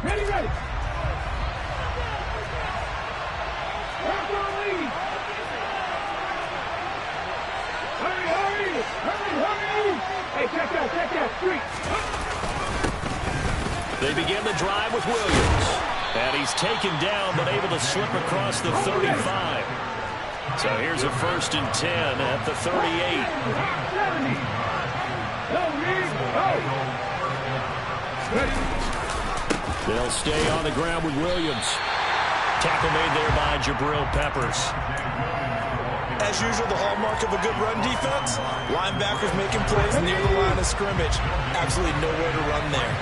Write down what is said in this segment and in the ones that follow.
Ready, ready. Hurry. Hey, check that, street. They begin the drive with Williams. And he's taken down, but able to slip across the 35. So here's a 1st and 10 at the 38. They'll stay on the ground with Williams. Tackle made there by Jabril Peppers. As usual, the hallmark of a good run defense, linebackers making plays near the line of scrimmage. Absolutely nowhere to run there.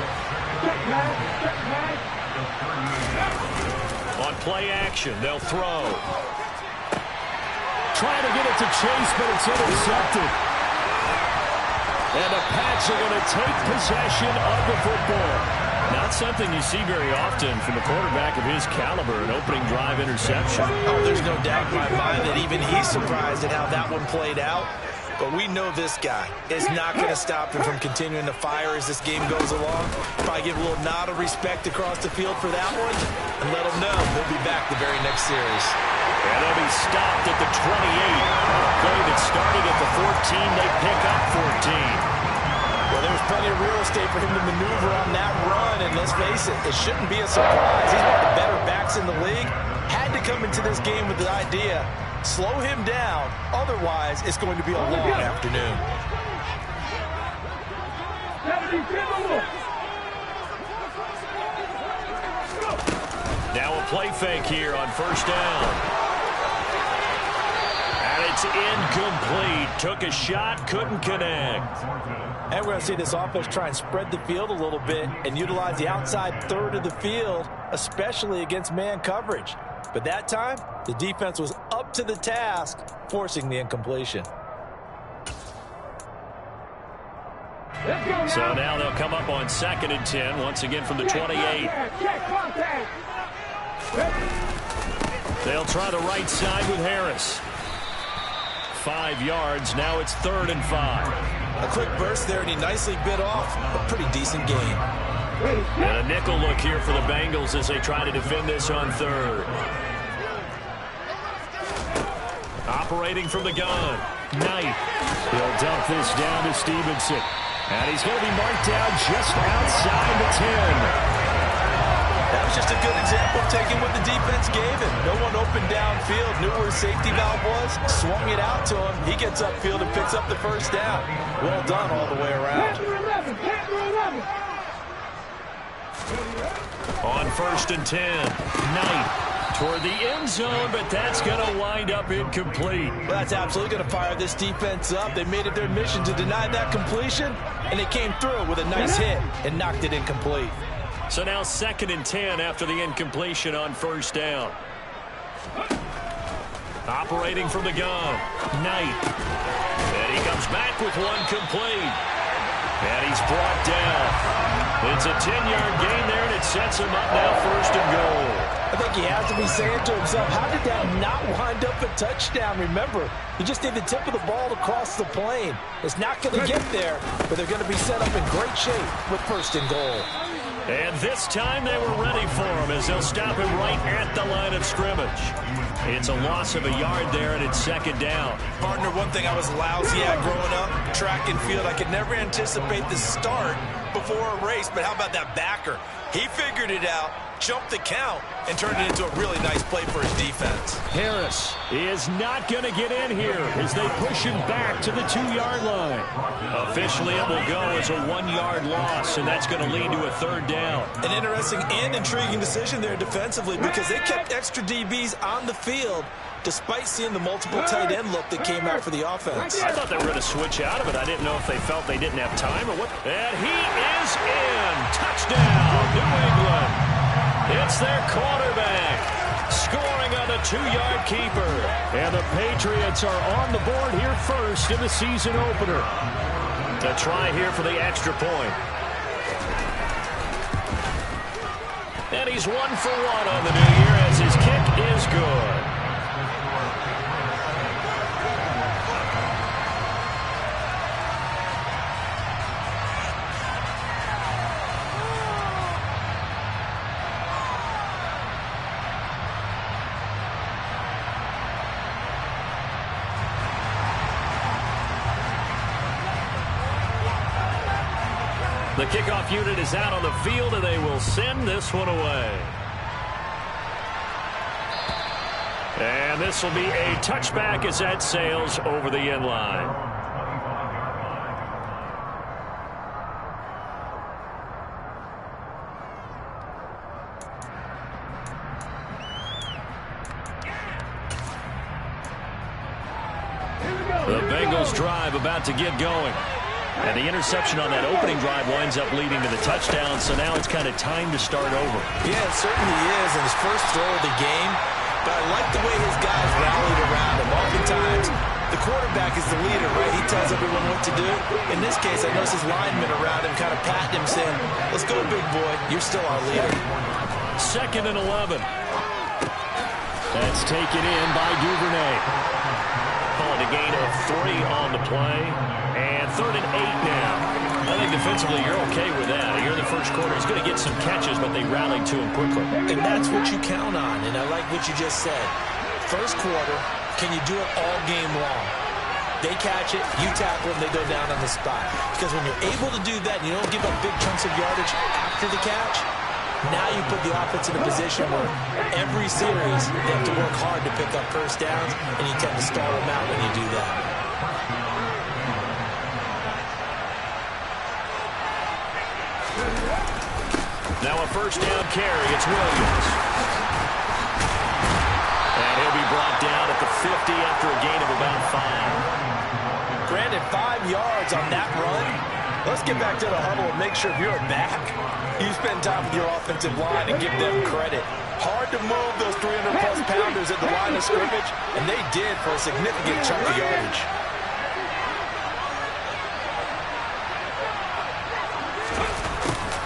On play action, they'll throw. Trying to get it to Chase, but it's intercepted. And the Pats are going to take possession of the football. Not something you see very often from a quarterback of his caliber, an opening drive interception. Oh, there's no doubt in my mind that even he's surprised at how that one played out. But we know this guy is not going to stop him from continuing to fire as this game goes along. Probably give a little nod of respect across the field for that one and let him know he'll be back the very next series. And they'll be stopped at the 28. On a play that started at the 14, they pick up 14. Well, there's plenty of real estate for him to maneuver on that run, and let's face it, it shouldn't be a surprise. He's one of the better backs in the league. Had to come into this game with the idea, slow him down, otherwise it's going to be a long afternoon. Now a play fake here on 1st down. And it's incomplete. Took a shot, couldn't connect. And we're going to see this offense try and spread the field a little bit and utilize the outside third of the field, especially against man coverage. But that time, the defense was up to the task, forcing the incompletion. So now they'll come up on 2nd and 10, once again from the 28. They'll try the right side with Harris. 5 yards, now it's 3rd and 5. A quick burst there, and he nicely bit off a pretty decent game. And a nickel look here for the Bengals as they try to defend this on 3rd. Operating from the gun, Knight. He'll dump this down to Stevenson. And he's going to be marked down just outside the 10. That was just a good example of taking what the defense gave him. No one open downfield, knew where his safety valve was, swung it out to him. He gets upfield and picks up the 1st down. Well done all the way around. On 1st and 10, Knight toward the end zone, but that's going to wind up incomplete. Well, that's absolutely going to fire this defense up. They made it their mission to deny that completion, and they came through with a nice hit and knocked it incomplete. So now 2nd and 10 after the incompletion on 1st down. Operating from the gun, Knight. And he comes back with one complete. And he's brought down. It's a 10-yard gain there, and it sets him up now 1st and goal. I think he has to be saying to himself, how did that not wind up a touchdown? Remember, he just did the tip of the ball to cross the plane. It's not going to get there, but they're going to be set up in great shape with 1st and goal. And this time they were ready for him as they'll stop him right at the line of scrimmage. It's a loss of a yard there, and it's 2nd down. Partner, one thing I was lousy at growing up, track and field. I could never anticipate the start before a race, but how about that backer? He figured it out, jumped the count, and turned it into a really nice play for his defense. Harris is not going to get in here as they push him back to the 2-yard line. Officially, it will go as a 1-yard loss, and that's going to lead to a 3rd down. An interesting and intriguing decision there defensively because they kept extra DBs on the field despite seeing the multiple tight end look that came out for the offense. I thought they were going to switch out of it. I didn't know if they felt they didn't have time or what. And he is in. Touchdown, New England. It's their quarterback scoring on a 2-yard keeper. And the Patriots are on the board here first in the season opener. To try here for the extra point. And he's 1 for 1 on the new year as his kick is good. The kickoff unit is out on the field, and they will send this one away. And this will be a touchback as that sails over the end line. The Bengals drive about to get going. And the interception on that opening drive winds up leading to the touchdown, so now it's kind of time to start over. Yeah, it certainly is, and his first throw of the game. But I like the way his guys rallied around him. Oftentimes, the quarterback is the leader, right? He tells everyone what to do. In this case, I noticed his linemen around him kind of patting him, saying, let's go, big boy. You're still our leader. 2nd and 11. That's taken in by Duvernay. Calling a gain of 3 on the play. And 3rd and 8 now. I think defensively you're okay with that. Here in the first quarter, he's going to get some catches, but they rallied to him quickly. And that's what you count on, and I like what you just said. First quarter, can you do it all game long? They catch it, you tackle them, they go down on the spot. Because when you're able to do that and you don't give up big chunks of yardage after the catch, now you put the offense in a position where every series they have to work hard to pick up first downs, and you tend to stall them out when you do that. Now a first down carry. It's Williams. And he'll be brought down at the 50 after a gain of about 5. Granted, 5 yards on that run. Let's get back to the huddle and make sure if you're back, you spend time with your offensive line and give them credit. Hard to move those 300-plus pounders at the line of scrimmage, and they did for a significant chunk of yardage.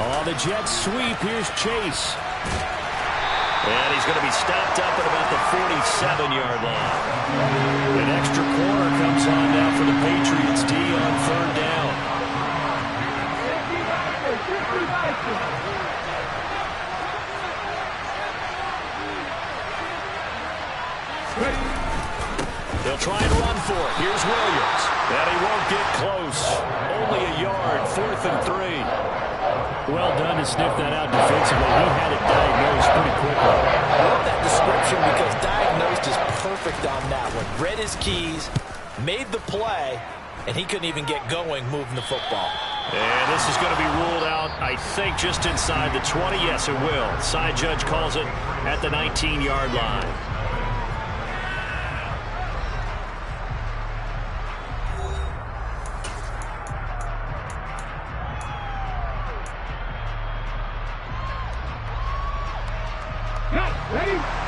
On the Jets sweep, here's Chase. And he's going to be stopped up at about the 47-yard line. An extra corner comes on now for the Patriots D on 3rd down. They'll try and run for it. Here's Williams. And he won't get close. Only a yard, 4th and 3. Well done to sniff that out defensively. He had it diagnosed pretty quickly. I love that description because diagnosed is perfect on that one. Read his keys, made the play, and he couldn't even get going moving the football. And this is going to be ruled out, I think, just inside the 20. Yes, it will. Side judge calls it at the 19-yard line.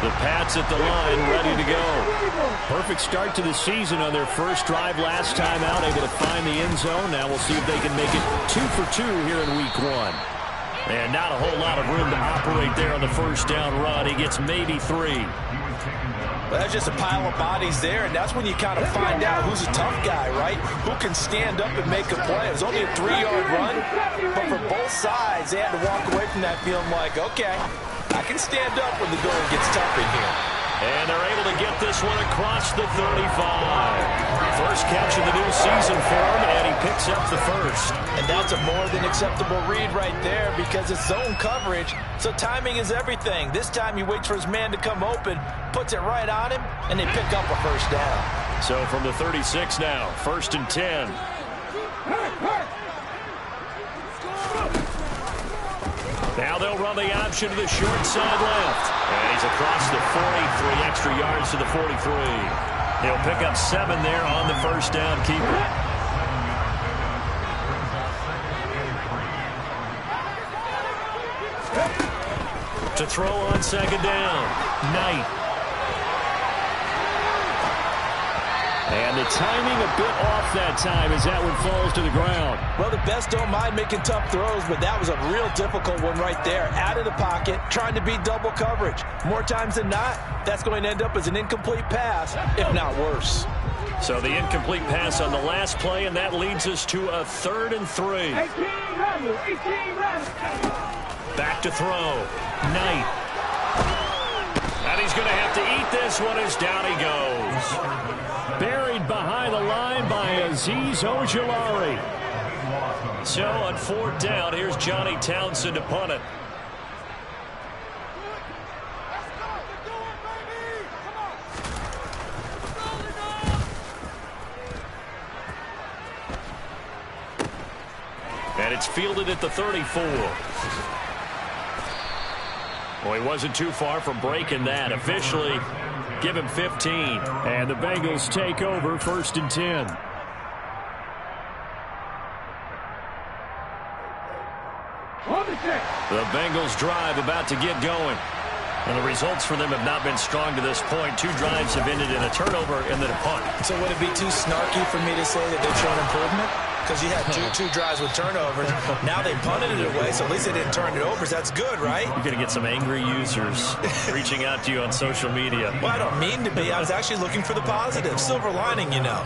The Pats at the line, ready to go. Perfect start to the season on their first drive last time out, able to find the end zone. Now we'll see if they can make it 2 for 2 here in week 1. And not a whole lot of room to operate there on the first down run. He gets maybe 3. Well, that's just a pile of bodies there, and that's when you kind of find out who's a tough guy, right? Who can stand up and make a play. It was only a 3-yard run, but for both sides, they had to walk away from that feeling like, okay, I can stand up when the going gets tough in here. And they're able to get this one across the 35. First catch of the new season for him, and he picks up the first. And that's a more than acceptable read right there because it's zone coverage, so timing is everything. This time he waits for his man to come open, puts it right on him, and they pick up a first down. So from the 36 now, 1st and 10. Now they'll run the option to the short side left. And he's across the 40, 3 extra yards to the 43. He'll pick up 7 there on the first down keeper. To throw on 2nd down, Knight. And the timing a bit off that time as that one falls to the ground. Well, the best don't mind making tough throws, but that was a real difficult one right there. Out of the pocket, trying to beat double coverage. More times than not, that's going to end up as an incomplete pass, if not worse. So the incomplete pass on the last play, and that leads us to a 3rd and 3. Back to throw. Knight. And he's going to have to eat this one as down he goes. Buried behind the line by Azeez Ojulari. So on 4th down, here's Johnny Townsend to punt it. And it's fielded at the 34. Well, he wasn't too far from breaking that. Officially, give him 15. And the Bengals take over 1st and 10. The Bengals drive about to get going. And the results for them have not been strong to this point. 2 drives have ended in a turnover and then a punt. So would it be too snarky for me to say that they're showing improvement? Because you had two drives with turnovers. Now they punted it away, so at least they didn't turn it over. So that's good, right? You're going to get some angry users reaching out to you on social media. Well, I don't mean to be. I was actually looking for the positive. Silver lining, you know.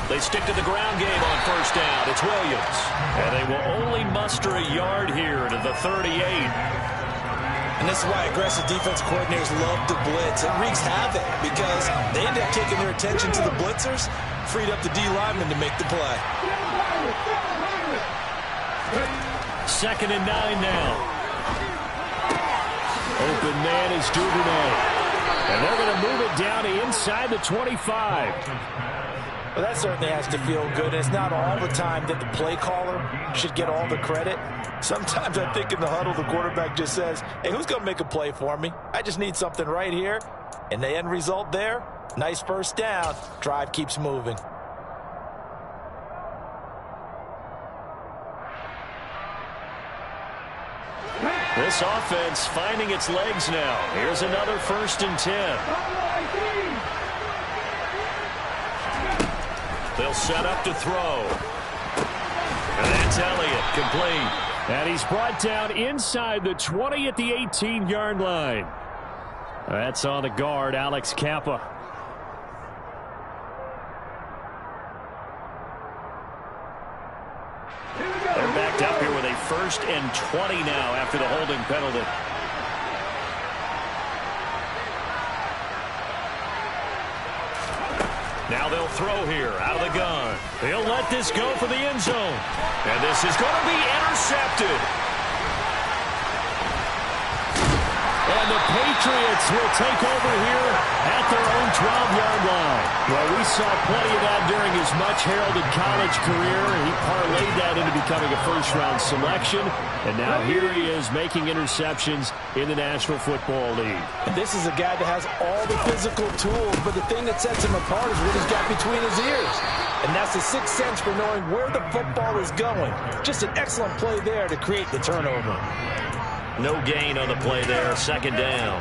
They stick to the ground game on 1st down. It's Williams. And they will only muster a yard here to the 38. And this is why aggressive defense coordinators love to blitz. It wreaks havoc because they end up taking their attention to the blitzers, freed up the D lineman to make the play. 2nd and 9 now. Open man is Duvernay. And they're going to move it down to inside the 25. Well, that certainly has to feel good. And it's not all the time that the play caller should get all the credit. Sometimes I think in the huddle, the quarterback just says, hey, who's going to make a play for me? I just need something right here. And the end result there, nice 1st down. Drive keeps moving. This offense finding its legs now. Here's another 1st and 10. They'll set up to throw. And that's Elliott, complete. And he's brought down inside the 20 at the 18-yard line. That's on the guard, Alex Kappa. They're backed up here with a 1st and 20 now after the holding penalty. Now they'll throw here out of the gun. They'll let this go for the end zone. And this is going to be intercepted. And the Patriots will take over here at their own 12-yard line. Well, we saw plenty of that during his much-heralded college career. He parlayed that into becoming a first-round selection. And now here he is making interceptions in the National Football League. And this is a guy that has all the physical tools, but the thing that sets him apart is what he's got between his ears. And that's the sixth sense for knowing where the football is going. Just an excellent play there to create the turnover. No gain on the play there, 2nd down.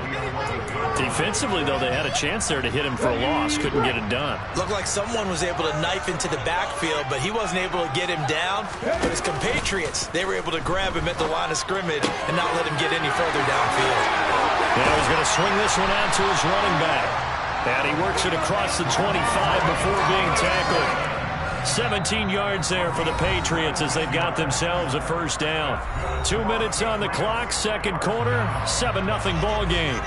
Defensively, though, they had a chance there to hit him for a loss. Couldn't get it done. Looked like someone was able to knife into the backfield, but he wasn't able to get him down. But his compatriots, they were able to grab him at the line of scrimmage and not let him get any further downfield. Now he's going to swing this one out to his running back. And he works it across the 25 before being tackled. 17 yards there for the Patriots as they've got themselves a 1st down. 2 minutes on the clock, 2nd quarter, 7-0 ball game.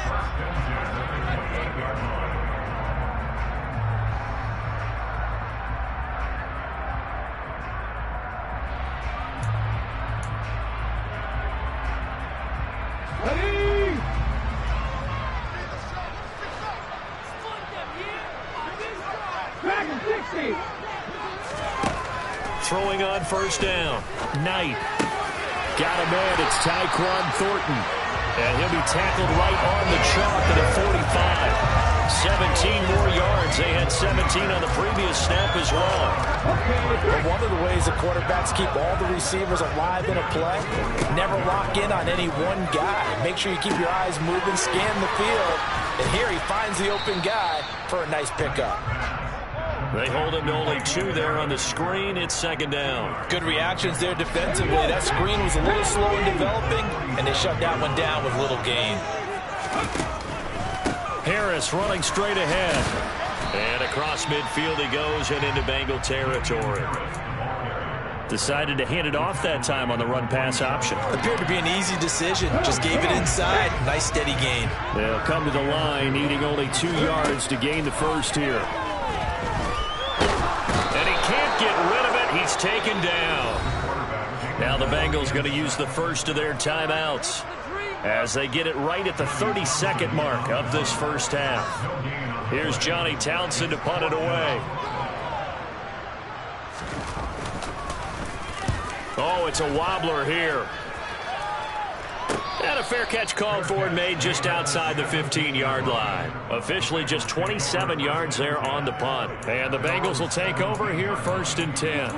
Throwing on 1st down. Knight. Got a man. It's Tyquan Thornton. And he'll be tackled right on the chalk at the 45. 17 more yards. They had 17 on the previous snap as well. But one of the ways the quarterbacks keep all the receivers alive in a play, never lock in on any one guy. Make sure you keep your eyes moving, scan the field. And here he finds the open guy for a nice pickup. They hold him to only 2 there on the screen. It's 2nd down. Good reactions there defensively. That screen was a little slow in developing, and they shut that one down with little gain. Harris running straight ahead. And across midfield he goes and into Bengal territory. Decided to hand it off that time on the run-pass option. Appeared to be an easy decision. Just gave it inside. Nice steady gain. They'll come to the line, needing only 2 yards to gain the first here. And he can't get rid of it. He's taken down. Now the Bengals going to use the first of their timeouts as they get it right at the 32nd mark of this first half. Here's Johnny Townsend to punt it away. Oh, it's a wobbler here. And a fair catch called for and made just outside the 15-yard line. Officially just 27 yards there on the punt. And the Bengals will take over here first and 10.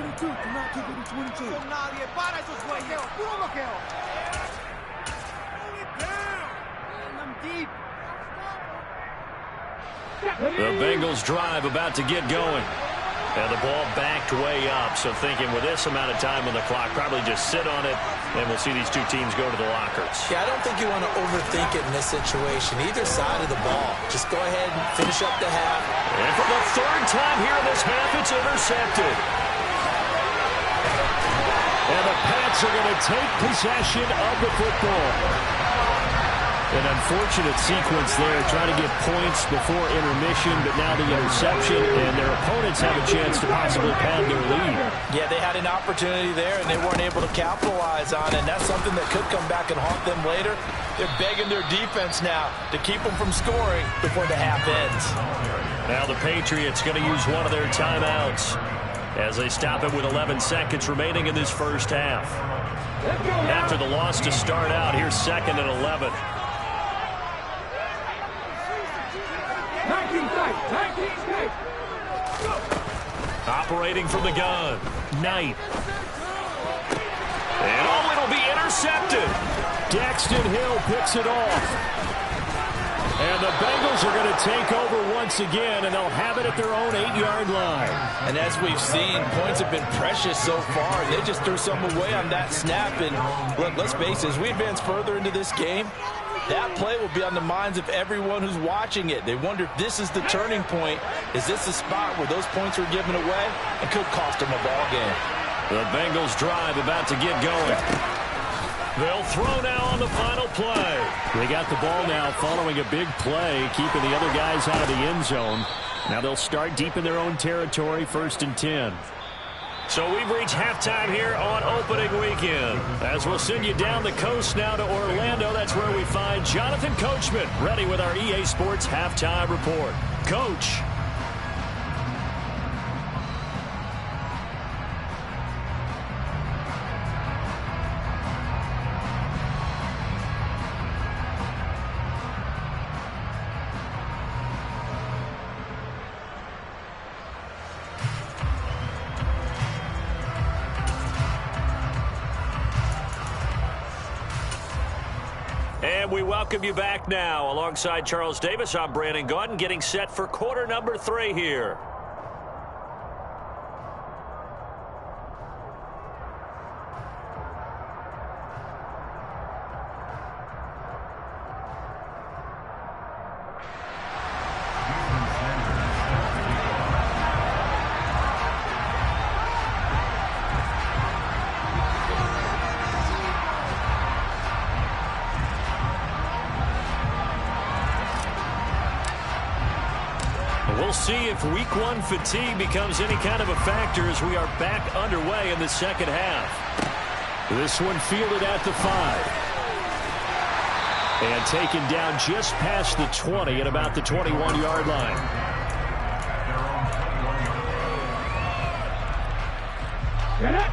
The Bengals drive about to get going. And the ball backed way up, so thinking with this amount of time on the clock, probably just sit on it, and we'll see these two teams go to the lockers. Yeah, I don't think you want to overthink it in this situation. Either side of the ball. Just go ahead and finish up the half. And for the third time here in this half, it's intercepted. And the Pats are going to take possession of the football. An unfortunate sequence there, trying to get points before intermission, but now the interception, and their opponents have a chance to possibly pad their lead. Yeah, they had an opportunity there, and they weren't able to capitalize on it, and that's something that could come back and haunt them later. They're begging their defense now to keep them from scoring before the half ends. Now the Patriots going to use one of their timeouts as they stop it with 11 seconds remaining in this first half. After the loss to start out, here's 2nd and 11. 19 tight. Operating from the gun, Knight. And oh, it'll be intercepted. Daxton Hill picks it off. And the Bengals are going to take over once again, and they'll have it at their own 8-yard line. And as we've seen, points have been precious so far. They just threw some away on that snap. And look, let's face it, as we advance further into this game, that play will be on the minds of everyone who's watching it. They wonder if this is the turning point. Is this the spot where those points were given away and could cost them a ball game? The Bengals drive about to get going. They'll throw now on the final play. They got the ball now following a big play, keeping the other guys out of the end zone. Now they'll start deep in their own territory, 1st and 10. So we've reached halftime here on opening weekend. As we'll send you down the coast now to Orlando, that's where we find Jonathan Coachman, ready with our EA Sports Halftime Report. Coach. And we welcome you back now. Alongside Charles Davis, I'm Brandon Gaudin, getting set for quarter number 3 here. We'll see if week 1 fatigue becomes any kind of a factor as we are back underway in the second half. This one fielded at the 5. And taken down just past the 20 at about the 21-yard line.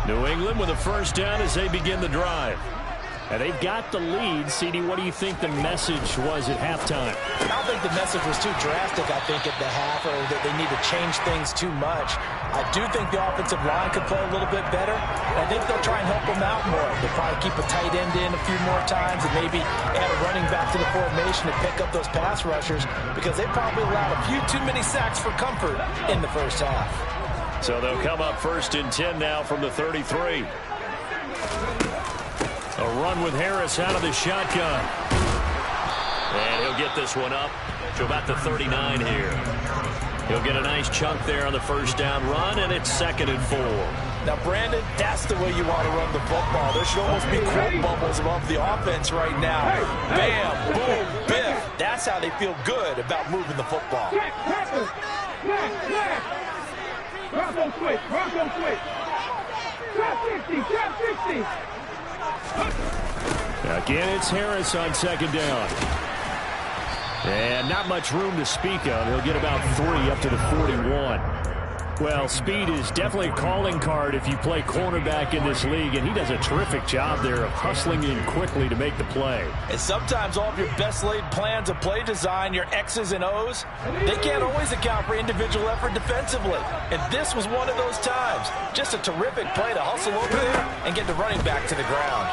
New England with a first down as they begin the drive. And they've got the lead. CD, what do you think the message was at halftime? I don't think the message was too drastic, I think, at the half, or that they need to change things too much. I do think the offensive line could play a little bit better. I think they'll try and help them out more. They'll probably keep a tight end in a few more times and maybe add a running back to the formation to pick up those pass rushers, because they probably allowed a few too many sacks for comfort in the first half. So they'll come up 1st and 10 now from the 33. A run with Harris out of the shotgun. And he'll get this one up to about the 39 here. He'll get a nice chunk there on the first down run, and it's 2nd and 4. Now, Brandon, that's the way you want to run the football. There should almost be quote bubbles above the offense right now. Bam, boom, biff. That's how they feel good about moving the football. Bronco switch, Bronco switch. Trap 50, trap 50. Again, it's Harris on 2nd down. And not much room to speak of. He'll get about 3 up to the 41. Well, speed is definitely a calling card if you play cornerback in this league, and he does a terrific job there of hustling in quickly to make the play. And sometimes all of your best laid plans of play design, your X's and O's, they can't always account for individual effort defensively. And this was one of those times. Just a terrific play to hustle over there and get the running back to the ground.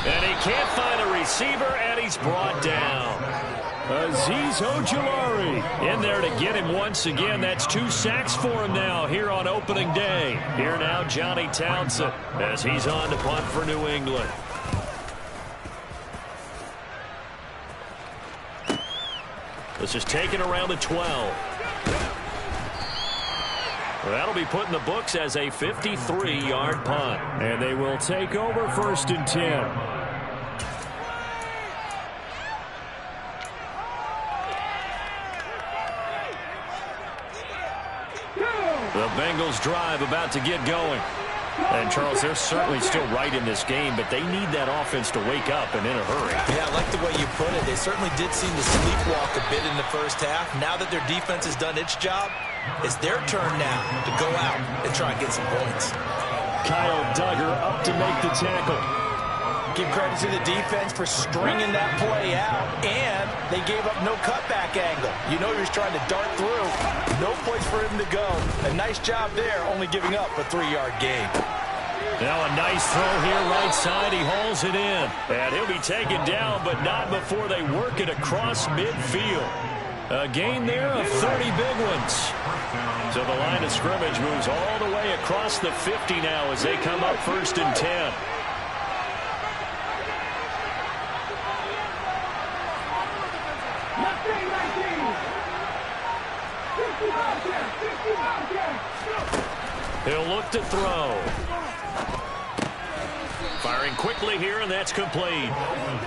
And he can't find a receiver, and he's brought down. Azeez Ojulari in there to get him once again. That's 2 sacks for him now here on opening day. Here now, Johnny Townsend as he's on to punt for New England. This is taken around the 12. That'll be put in the books as a 53-yard punt. And they will take over 1st and 10. The Bengals drive about to get going. And, Charles, they're certainly still right in this game, but they need that offense to wake up and in a hurry. Yeah, I like the way you put it. They certainly did seem to sleepwalk a bit in the first half. Now that their defense has done its job, it's their turn now to go out and try and get some points. Kyle Duggar up to make the tackle. Give credit to the defense for stringing that play out, and they gave up no cutback angle. You know he was trying to dart through. No place for him to go. A nice job there, only giving up a 3-yard gain. Now a nice throw here right side. He hauls it in. And he'll be taken down, but not before they work it across midfield. A gain there of 30 big ones. So the line of scrimmage moves all the way across the 50 now as they come up 1st and 10. He'll look to throw. Firing quickly here, and that's complete.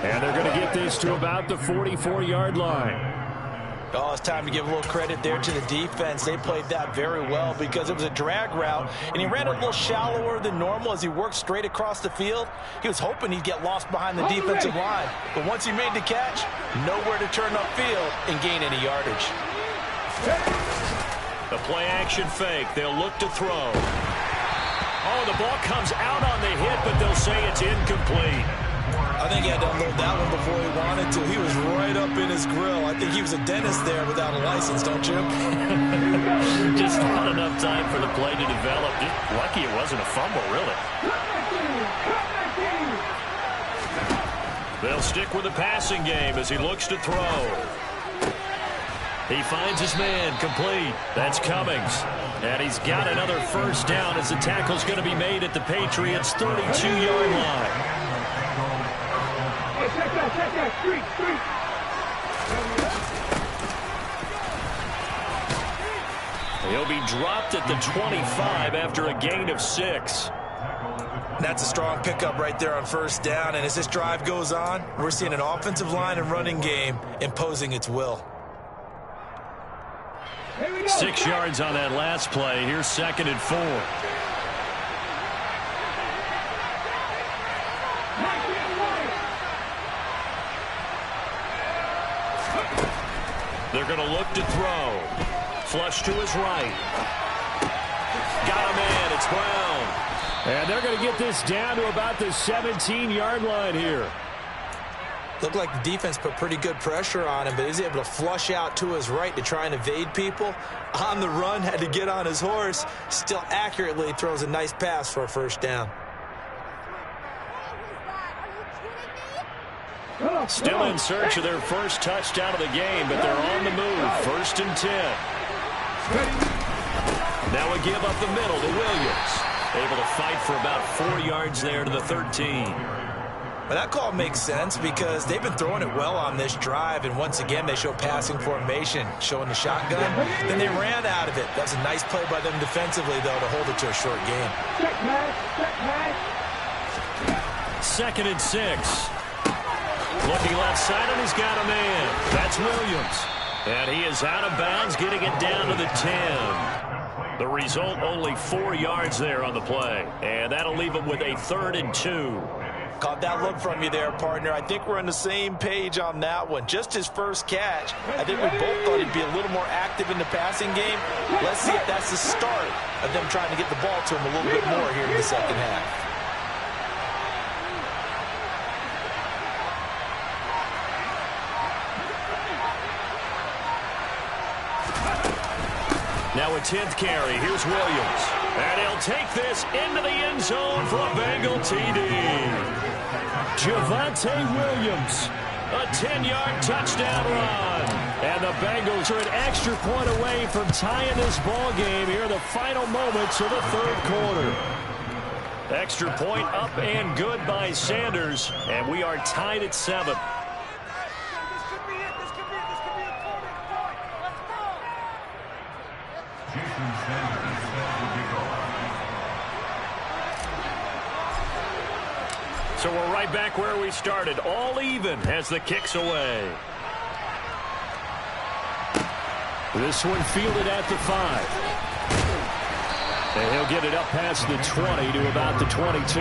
And they're going to get this to about the 44-yard line. Oh, it's time to give a little credit there to the defense. They played that very well because it was a drag route, and he ran it a little shallower than normal as he worked straight across the field. He was hoping he'd get lost behind the defensive line, but once he made the catch, nowhere to turn upfield and gain any yardage. The play-action fake. They'll look to throw. Oh, the ball comes out on the hit, but they'll say it's incomplete. I think he had to unload that one before he wanted to. He was right up in his grill. I think he was a dentist there without a license, don't you? Just not enough time for the play to develop. Lucky it wasn't a fumble, really. They'll stick with the passing game as he looks to throw. He finds his man, complete. That's Cummings. And he's got another first down as the tackle's going to be made at the Patriots' 32-yard line. Check that, street. He'll be dropped at the 25 after a gain of 6. That's a strong pickup right there on first down. And as this drive goes on, we're seeing an offensive line and running game imposing its will. 6 yards on that last play. Here's 2nd and 4. They're going to look to throw. Flush to his right. Got him in. It's Brown. And they're going to get this down to about the 17-yard line here. Looked like the defense put pretty good pressure on him, but he's able to flush out to his right to try and evade people. On the run, had to get on his horse. Still accurately throws a nice pass for a first down. Still in search of their first touchdown of the game, but they're on the move. 1st and 10. Now a give up the middle to Williams. Able to fight for about 4 yards there to the 13. Well, that call makes sense because they've been throwing it well on this drive, and once again, they show passing formation, showing the shotgun. Then they ran out of it. That's a nice play by them defensively, though, to hold it to a short game. Check pass, check pass. 2nd and 6. Looking left side, and he's got a man. That's Williams. And he is out of bounds, getting it down to the 10. The result, only 4 yards there on the play. And that'll leave him with a 3rd and 2. Caught that look from you there, partner. I think we're on the same page on that one. Just his first catch. I think we both thought he'd be a little more active in the passing game. Let's see if that's the start of them trying to get the ball to him a little bit more here in the second half. Now a 10th carry. Here's Williams. And he'll take this into the end zone for a Bengal TD. Javonte Williams, a 10-yard touchdown run. And the Bengals are an extra point away from tying this ball game here in the final moments of the 3rd quarter. Extra point up and good by Sanders. And we are tied at 7. So we're right back where we started, all even as the kick's away. This one fielded at the 5. And he'll get it up past the 20 to about the 22.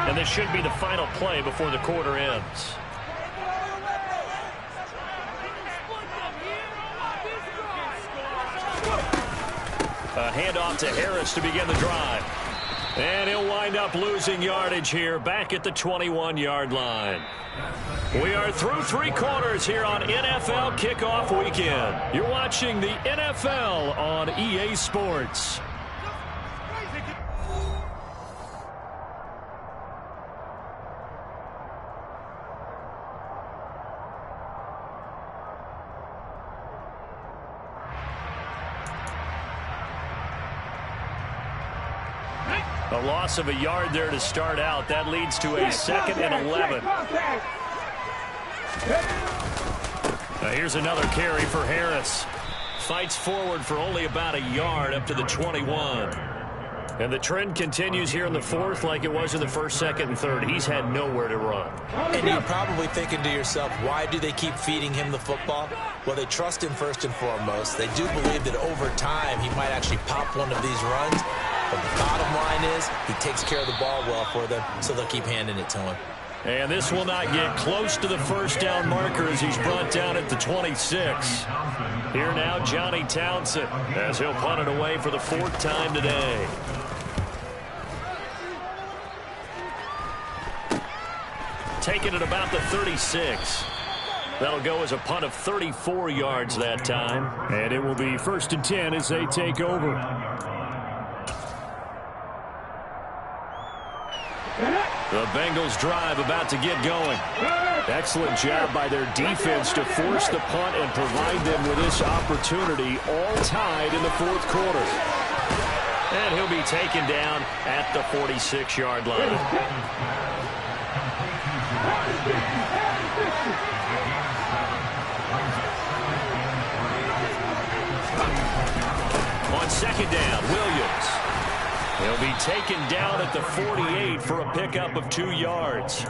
And this should be the final play before the quarter ends. A handoff to Harris to begin the drive. And he'll wind up losing yardage here back at the 21-yard line. We are through 3 quarters here on NFL Kickoff Weekend. You're watching the NFL on EA Sports. A loss of a yard there to start out. That leads to a 2nd and 11. Now here's another carry for Harris. Fights forward for only about a yard up to the 21. And the trend continues here in the 4th like it was in the 1st, 2nd, and 3rd. He's had nowhere to run. And you're probably thinking to yourself, why do they keep feeding him the football? Well, they trust him first and foremost. They do believe that over time he might actually pop one of these runs. But the bottom line is he takes care of the ball well for them, so they'll keep handing it to him. And this will not get close to the 1st down marker as he's brought down at the 26. Here now, Johnny Townsend, as he'll punt it away for the 4th time today. Taking it about the 36. That'll go as a punt of 34 yards that time. And it will be 1st and 10 as they take over. The Bengals drive about to get going. Excellent job by their defense to force the punt and provide them with this opportunity, all tied in the 4th quarter. And he'll be taken down at the 46-yard line. On 2nd down, Williams. He'll be taken down at the 48 for a pickup of 2 yards.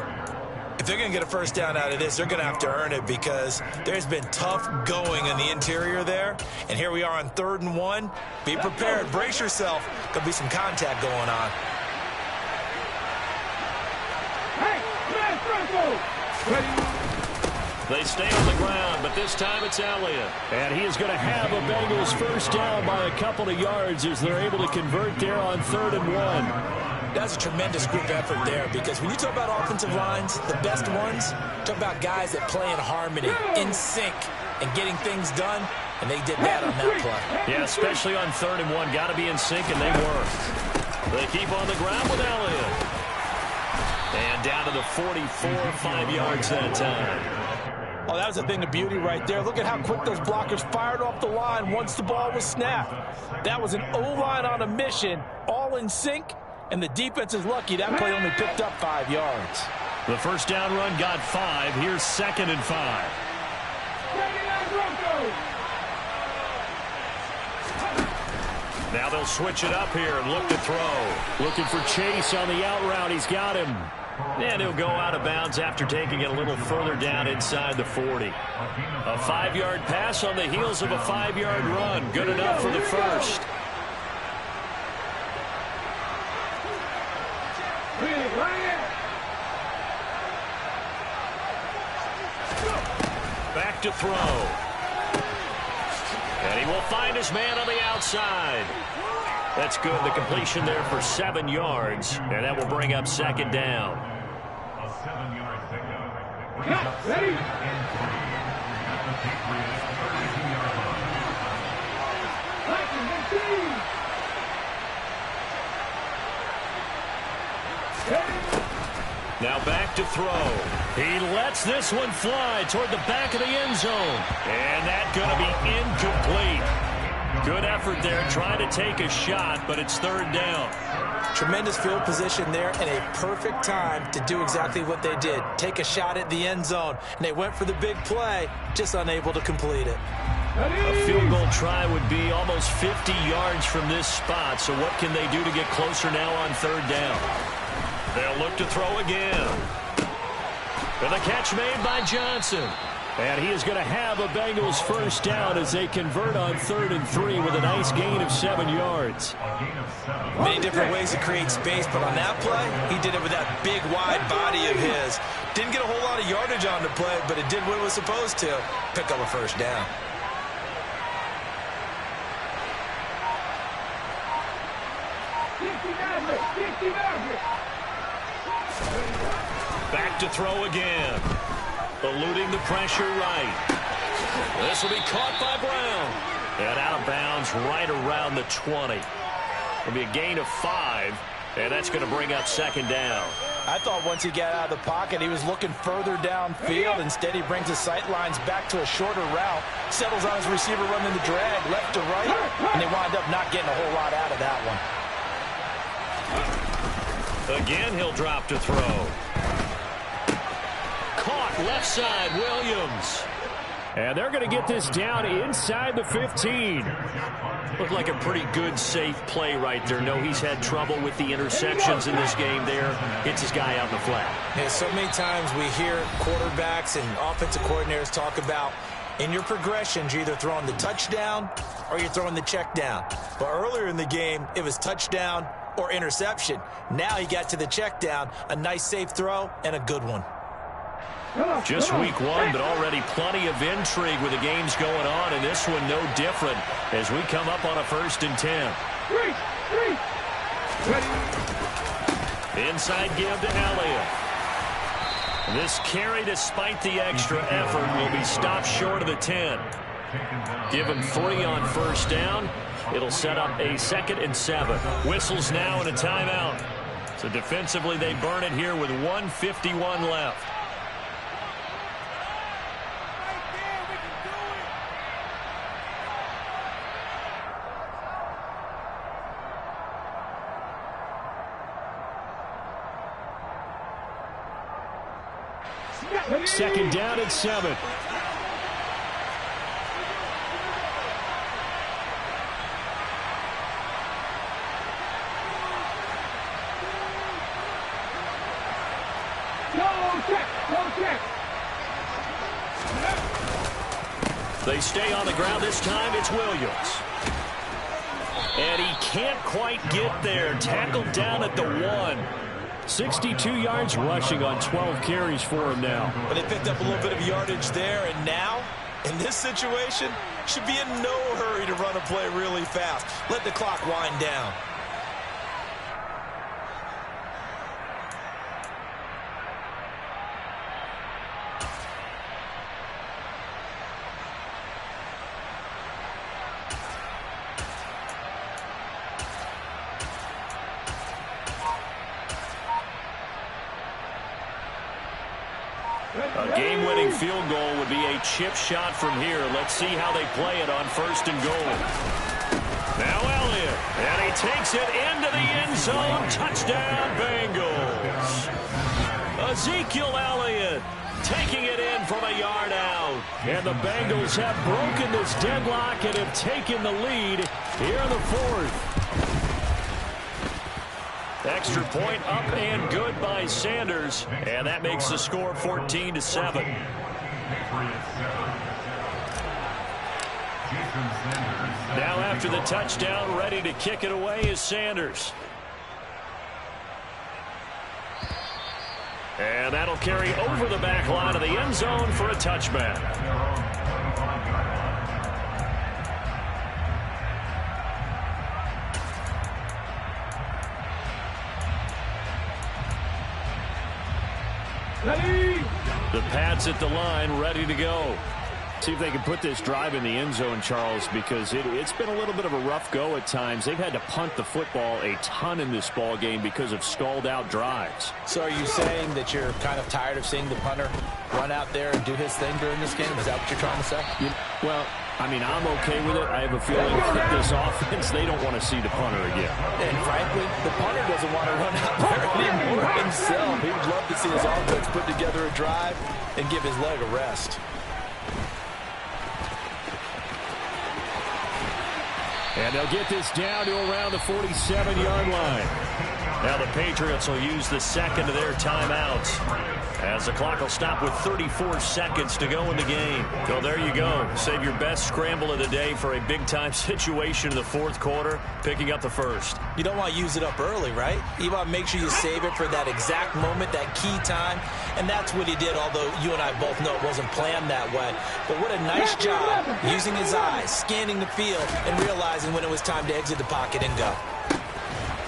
If they're going to get a 1st down out of this, they're going to have to earn it because there's been tough going in the interior there. And here we are on 3rd and 1. Be prepared. Brace yourself. There'll be some contact going on. They stay on the ground, but this time it's Elliott. And he is going to have a Bengals 1st down by a couple of yards as they're able to convert there on 3rd and 1. That's a tremendous group effort there because when you talk about offensive lines, the best ones, talk about guys that play in harmony, in sync, and getting things done. and they did that on that play. Yeah, especially on 3rd and 1. Got to be in sync, and they were. They keep on the ground with Elliott. And down to the 44, 5 yards that time. Oh, that was a thing of beauty right there. Look at how quick those blockers fired off the line once the ball was snapped. That was an O-line on a mission, all in sync, and the defense is lucky that play only picked up 5 yards. The first down run got 5. Here's 2nd and 5. Now they'll switch it up here and look to throw. Looking for Chase on the out route. He's got him. And he'll go out of bounds after taking it a little further down inside the 40. A 5-yard pass on the heels of a 5-yard run. Good enough for the first. Back to throw. And he will find his man on the outside. That's good. The completion there for 7 yards. And that will bring up 2nd down. A 7-yard pickup. Ready? Now back to throw. He lets this one fly toward the back of the end zone. And that's going to be incomplete. Good effort there, trying to take a shot, but it's 3rd down. Tremendous field position there and a perfect time to do exactly what they did. Take a shot at the end zone. And they went for the big play, just unable to complete it. A field goal try would be almost 50 yards from this spot. So what can they do to get closer now on 3rd down? They'll look to throw again. And the catch made by Johnson. And he is going to have a Bengals first down as they convert on 3rd and 3 with a nice gain of 7 yards. Many different ways to create space, but on that play, he did it with that big, wide body of his. Didn't get a whole lot of yardage on the play, but it did what it was supposed to. Pick up a first down. Back to throw again. Eluding the pressure right. This will be caught by Brown. And out of bounds right around the 20. It'll be a gain of 5, and that's going to bring up 2nd down. I thought once he got out of the pocket, he was looking further downfield. Instead, he brings his sight lines back to a shorter route, settles on his receiver running the drag left to right, and they wind up not getting a whole lot out of that one. Again, he'll drop to throw. Caught left side, Williams. And they're going to get this down inside the 15. Looked like a pretty good, safe play right there. No, he's had trouble with the interceptions in this game there. Hits his guy out in the flat. Yeah, so many times we hear quarterbacks and offensive coordinators talk about in your progressions, you're either throwing the touchdown or you're throwing the check down. But earlier in the game, it was touchdown or interception. Now he got to the check down, a nice safe throw and a good one. Just week 1, but already plenty of intrigue with the games going on, and this one no different as we come up on a 1st and 10. Inside give to Elliott. This carry, despite the extra effort, will be stopped short of the 10. Give him 3 on 1st down. It'll set up a 2nd and 7. Whistles now and a timeout. So defensively, they burn it here with 1:51 left. Second down at 7. They stay on the ground. This time it's Williams. And he can't quite get there. Tackled down at the 1. 62 yards rushing on 12 carries for him now. But they picked up a little bit of yardage there, and now, in this situation, should be in no hurry to run a play really fast. Let the clock wind down. A game-winning field goal would be a chip shot from here. Let's see how they play it on 1st and goal. Now Elliott, and he takes it into the end zone. Touchdown, Bengals. Ezekiel Elliott taking it in from a yard out. And the Bengals have broken this deadlock and have taken the lead here in the 4th. Extra point up and good by Sanders. And that makes the score 14-7. Now after the touchdown, ready to kick it away is Sanders. And that'll carry over the back line of the end zone for a touchback. The Pats at the line, ready to go. See if they can put this drive in the end zone, Charles, because it's been a little bit of a rough go at times. They've had to punt the football a ton in this ball game because of stalled-out drives. So are you saying that you're kind of tired of seeing the punter run out there and do his thing during this game? Is that what you're trying to say? Well, I mean, I'm okay with it. I have a feeling that this offense, they don't want to see the punter again. And frankly, the punter doesn't want to run out there anymore himself. He would love to see his offense put together a drive and give his leg a rest. And they'll get this down to around the 47-yard line. Now the Patriots will use the second of their timeouts, as the clock will stop with 34 seconds to go in the game. So there you go. Save your best scramble of the day for a big-time situation in the 4th quarter, picking up the 1st. You don't want to use it up early, right? You want to make sure you save it for that exact moment, that key time. And that's what he did, although you and I both know it wasn't planned that way. But what a nice job using his eyes, scanning the field, and realizing when it was time to exit the pocket and go.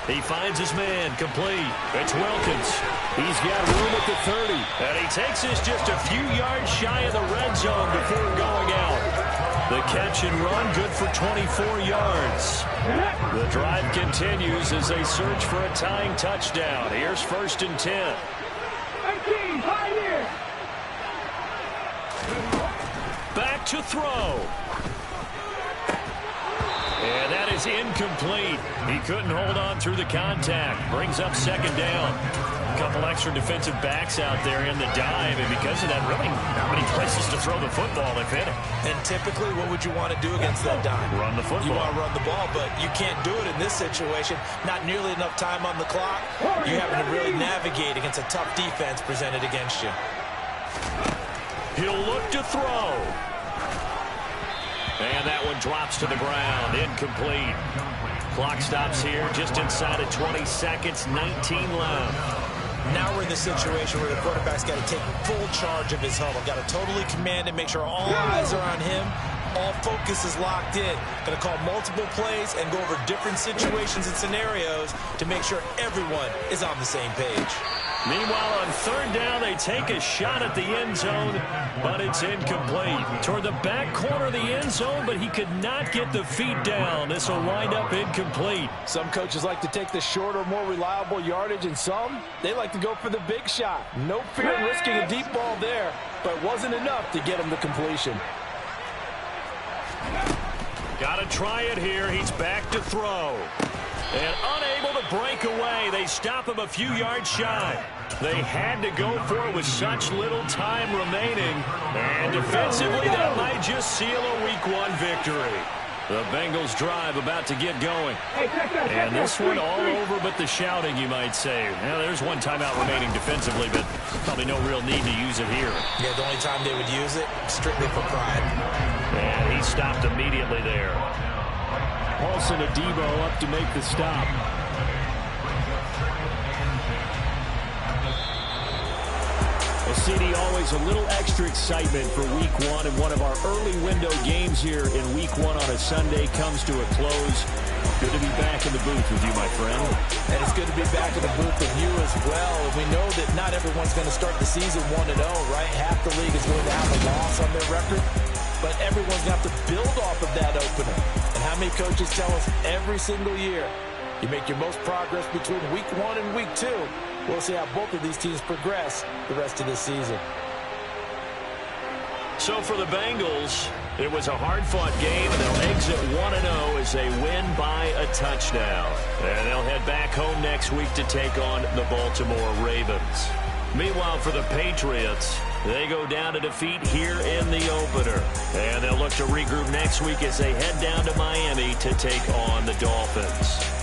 He finds his man, complete. It's Wilkins. He's got room at the 30. And he takes this just a few yards shy of the red zone before going out. The catch and run, good for 24 yards. The drive continues as they search for a tying touchdown. Here's 1st and 10. Back to throw. And that is incomplete. He couldn't hold on through the contact. Brings up 2nd down. A couple extra defensive backs out there in the dive, and because of that, really not many places to throw the football if hit it. And typically, what would you want to do against that dime? Run the football. You want to run the ball, but you can't do it in this situation. Not nearly enough time on the clock. You're having to really navigate against a tough defense presented against you. He'll look to throw. And that one drops to the ground. Incomplete. Clock stops here just inside of 20 seconds. 19 left. Now we're in the situation where the quarterback's got to take full charge of his huddle. Got to totally command it, make sure all eyes are on him. All focus is locked in. Going to call multiple plays and go over different situations and scenarios to make sure everyone is on the same page. Meanwhile, on 3rd down, they take a shot at the end zone, but it's incomplete. Toward the back corner of the end zone, but he could not get the feet down. This will wind up incomplete. Some coaches like to take the shorter, more reliable yardage, and some, they like to go for the big shot. No fear in risking a deep ball there, but it wasn't enough to get him to completion. Got to try it here. He's back to throw. And unable to break away. They stop him a few yards shy. They had to go for it with such little time remaining. And defensively, that might just seal a Week 1 victory. The Bengals drive about to get going. And this one all over but the shouting, you might say. Now, there's one timeout remaining defensively, but probably no real need to use it here. Yeah, the only time they would use it, strictly for pride. And he stopped immediately there. Paulson to Debo up to make the stop. Well, CD, always a little extra excitement for Week 1, and one of our early window games here in Week 1 on a Sunday comes to a close. Good to be back in the booth with you, my friend. And it's good to be back in the booth with you as well. And we know that not everyone's going to start the season 1-0, right? Half the league is going to have a loss on their record. But everyone's going to have to build off of that opener. And how many coaches tell us every single year, you make your most progress between Week 1 and Week 2. We'll see how both of these teams progress the rest of this season. So for the Bengals, it was a hard-fought game, and they'll exit 1-0 as they win by a touchdown. And they'll head back home next week to take on the Baltimore Ravens. Meanwhile, for the Patriots, they go down to defeat here in the opener. And they'll look to regroup next week as they head down to Miami to take on the Dolphins.